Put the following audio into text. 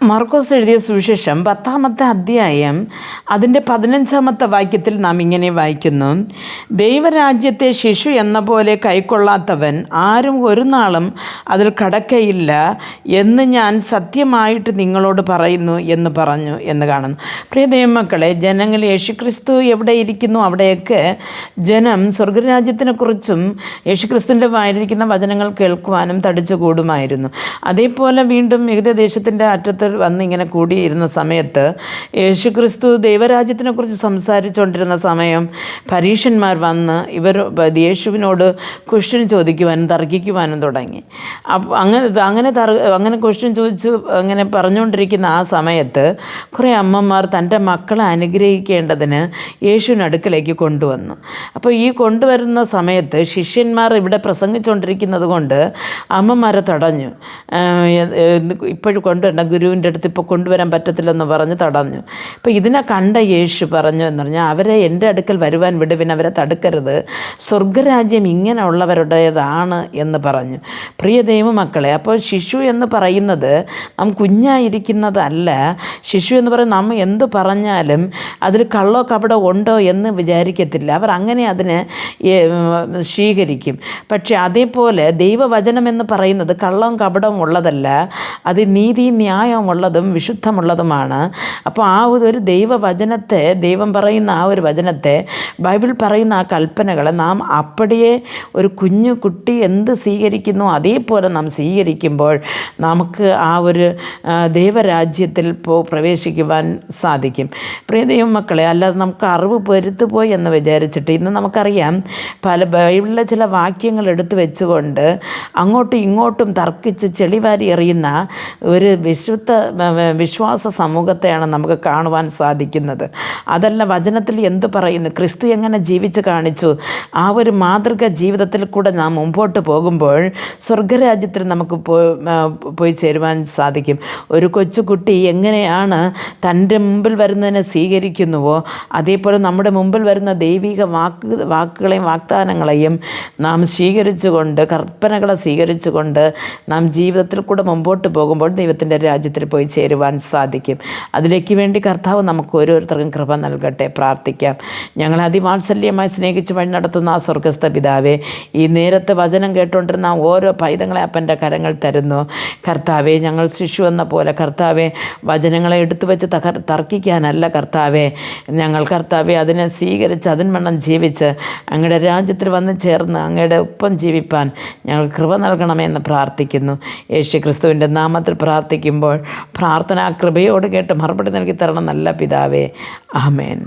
മാർക്കോസ് എഴുതിയ സുവിശേഷം 10-ാമത്തെ അധ്യായം അതിൻ്റെ 15-ാമത്തെ വാക്യത്തിൽ നാം ഇങ്ങനെ വായിക്കുന്നു: ദൈവരാജ്യത്തെ ശിശു എന്ന പോലെ കൈക്കൊള്ളാത്തവൻ ആരും ഒരു നാളും അതിൽ കടക്കയില്ല എന്ന് ഞാൻ സത്യമായിട്ട് നിങ്ങളോട് പറയുന്നു എന്ന് പറഞ്ഞു എന്ന് കാണുന്നു. പ്രിയ ദൈവമക്കളെ, ജനങ്ങൾ യേശുക്രിസ്തു എവിടെ ഇരിക്കുന്നു അവിടെയൊക്കെ ജനം സ്വർഗരാജ്യത്തിനെക്കുറിച്ചും യേശുക്രിസ്തുവിൻ്റെ വായിരിക്കുന്ന വചനങ്ങൾ കേൾക്കുവാനും തടിച്ചു കൂടുമായിരുന്നു. അതേപോലെ വീണ്ടും യേശുദേശത്തിൻ്റെ അറ്റത്ത് വന്ന് ഇങ്ങനെ കൂടിയിരുന്ന സമയത്ത് യേശുക്രിസ്തു ദൈവരാജ്യത്തിനെക്കുറിച്ച് സംസാരിച്ചുകൊണ്ടിരുന്ന സമയം പരീശന്മാർ വന്ന് യേശുവിനോട് ക്വസ്റ്റ്യൻ ചോദിക്കുവാനും തർക്കിക്കുവാനും തുടങ്ങി. അങ്ങനെ ക്വസ്റ്റ്യൻ ചോദിച്ചു അങ്ങനെ പറഞ്ഞുകൊണ്ടിരിക്കുന്ന ആ സമയത്ത് കുറേ അമ്മമാർ തൻ്റെ മക്കളെ അനുഗ്രഹിക്കേണ്ടതിന് യേശുവിനടുക്കലേക്ക് കൊണ്ടുവന്നു. അപ്പോൾ ഈ കൊണ്ടുവരുന്ന സമയത്ത് ശിഷ്യന്മാർ ഇവിടെ പ്രസംഗിച്ചുകൊണ്ടിരിക്കുന്നത് കൊണ്ട് അമ്മമാരെ തടഞ്ഞു. ഇപ്പോഴും കൊണ്ടുവരണം, ഗുരുവിൻ്റെ അടുത്ത് ഇപ്പോൾ കൊണ്ടുവരാൻ പറ്റത്തില്ലെന്ന് പറഞ്ഞ് തടഞ്ഞു. ഇപ്പോൾ ഇതിനെ കണ്ട യേശു പറഞ്ഞു എന്ന് പറഞ്ഞാൽ, അവരെ എൻ്റെ അടുക്കൽ വരുവാൻ വിടുവിൻ, അവരെ തടുക്കരുത്, സ്വർഗരാജ്യം ഇങ്ങനെയുള്ളവരുടേതാണ് എന്ന് പറഞ്ഞു. പ്രിയ ദൈവമക്കളെ, അപ്പോൾ ശിശു എന്ന് പറയുന്നത് നാം കുഞ്ഞായിരിക്കുന്നതല്ല. ശിശു എന്ന് പറയുന്നത് നാം എന്ത് പറഞ്ഞാലും അതിൽ കള്ളോ കപടോ ഉണ്ടോ എന്ന് വിചാരിക്കത്തില്ല. അവർ അങ്ങനെ അതിനെ സ്വീകരിക്കും. പക്ഷേ അതേപോലെ ദൈവവചനം എന്ന് പറയുന്നത് കള്ളവും കപടവും ഉള്ളതല്ല, അത് നീതി ന്യായമുള്ളതും വിശുദ്ധമുള്ളതുമാണ്. അപ്പോൾ ആ ഒരു ദൈവവചനത്തെ, ദൈവം പറയുന്ന ആ ഒരു വചനത്തെ, ബൈബിൾ പറയുന്ന ആ കൽപ്പനകളെ നാം അപ്പടിയെ ഒരു കുഞ്ഞു കുട്ടി എന്ത് സ്വീകരിക്കുന്നു അതേപോലെ നാം സ്വീകരിക്കുമ്പോൾ നമുക്ക് ആ ഒരു ദൈവരാജ്യത്തിൽ പ്രവേശിക്കുവാൻ സാധിക്കും. പ്രിയ ദൈവമക്കളെ, അല്ലാതെ നമുക്ക് അറിവ് പെരുത്തുപോയി എന്ന് വിചാരിച്ചിട്ട് ഇന്ന് നമുക്കറിയാം പല ബൈബിളിലെ ചില വാക്യങ്ങൾ എടുത്തു വെച്ചുകൊണ്ട് അങ്ങോട്ടും ഇങ്ങോട്ടും തർക്കിച്ച് ചെളിവാരി എറിയുന്ന ഒരു വിശ്വാസ സമൂഹത്തെയാണ് നമുക്ക് കാണുവാൻ സാധിക്കുന്നത്. അതല്ല, വചനത്തിൽ എന്തു പറയുന്നു, ക്രിസ്തു എങ്ങനെ ജീവിച്ച് കാണിച്ചു, ആ ഒരു മാതൃക ജീവിതത്തിൽ കൂടെ നാം മുമ്പോട്ട് പോകുമ്പോൾ സ്വർഗരാജ്യത്തിൽ നമുക്ക് പോയി ചേരുവാൻ സാധിക്കും. ഒരു കൊച്ചുകുട്ടി എങ്ങനെയാണ് തൻ്റെ മുമ്പിൽ വരുന്നതിനെ സ്വീകരിക്കുന്നുവോ അതേപോലെ നമ്മുടെ മുമ്പിൽ വരുന്ന ദൈവിക വാക്കുകളെയും വാഗ്ദാനങ്ങളെയും നാം സ്വീകരിച്ചുകൊണ്ട്, കൽപ്പനകളെ സ്വീകരിച്ചുകൊണ്ട് നാം ജീവിതത്തിൽ കൂടെ മുമ്പോട്ട് പോകുമ്പോൾ ദൈവത്തിൻ്റെ രാജ്യത്തിൽ പോയി ചേരുവാൻ സാധിക്കും. അതിലേക്ക് വേണ്ടി കർത്താവ് നമുക്ക് ഓരോരുത്തർക്കും കൃപ നൽകട്ടെ. പ്രാർത്ഥിക്കാം. ഞങ്ങളെ അതിവാത്സല്യമായി സ്നേഹിച്ച് വഴി നടത്തുന്ന ആ സ്വർഗസ്ഥ പിതാവേ, ഈ നേരത്തെ വചനം കേട്ടുകൊണ്ടിരുന്ന ഓരോ പൈതങ്ങളെ അപ്പൻ്റെ കരങ്ങൾ തരുന്നു. കർത്താവേ, ഞങ്ങൾ ശിശു എന്ന പോലെ കർത്താവേ വചനങ്ങളെ എടുത്തു വെച്ച് തർക്കിക്കാനല്ല കർത്താവേ, ഞങ്ങൾ കർത്താവേ അതിനെ സ്വീകരിച്ച് അതിൻവണ്ണം ജീവിച്ച് അങ്ങയുടെ രാജ്യത്തിൽ വന്ന് ചേർന്ന് അങ്ങയുടെ ഒപ്പം ജീവിപ്പാൻ ഞങ്ങൾ കൃപ നൽകണമെന്ന് പ്രാർത്ഥിക്കുന്നു. യേശു ക്രിസ്തുവിൻ്റെ നാമത്തിൽ പ്രാർത്ഥിക്കുമ്പോൾ പ്രാർത്ഥനാ കൃപയോട് കേട്ട് മറുപടി നൽകി തരണം നല്ല പിതാവേ. ആമേൻ.